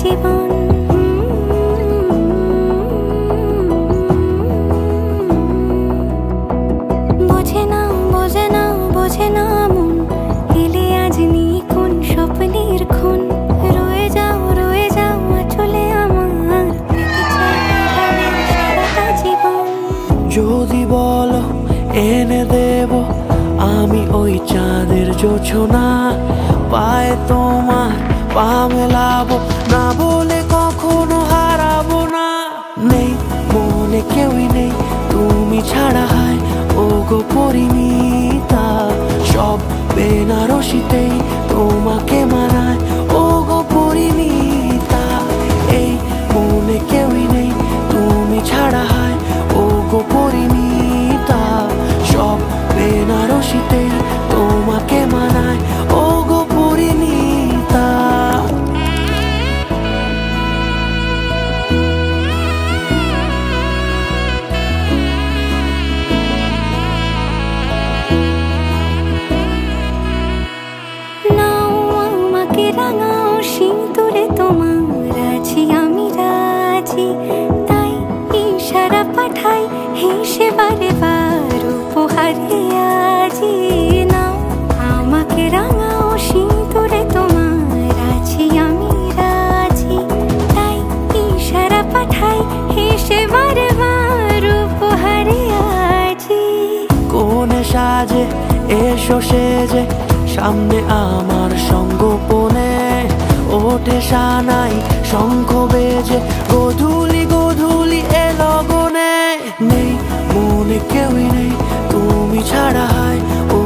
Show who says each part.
Speaker 1: জীবন। বোঝে না বোঝে না বোঝে না মন, এলে আজ নিয়ে কোন স্বপ্নের খুন। রয়ে যাও চলে আমার, সারাটা জীবন।
Speaker 2: যদি বলো এনে দেব আমি ওই চাঁদের জোছনা, পায়ে তোমার পা মেলাবো, না বলে কখনো হারাবো না। নেই মনে কেউই নেই তুমি ছাড়া, হায় ও গো পরিণীতা। সব বেনারসিতেই তোমাকে মানায় ও গো পরিণীতা। এই মনে কেউই নেই তুমি ছাড়া, হায় ও গো পরিণীতা। সব বেনারসিতেই তোমাকে মানায় ও গো পরিণীতা।
Speaker 1: রাঙাও সিঁদুরে তোমার আছি আমি রাজি, তাই ইশারা পাঠাই হেসে বারে বার উপহারে আজি। নাও আমাকে রাঙাও সিঁদুরে তোমার আছি আমি রাজি, তাই ইশারা পাঠাই হেসে বারে বার উপহারে আজি।
Speaker 2: কোনে সাজে এসো সেজে সামনে আমার সঙ্গোপনে, ওঠে সানাই শঙ্খ বেজে গোধূলি গোধূলি এ লগনে। নেই মনে কেউই নেই তুমি ছাড়া, হায় ও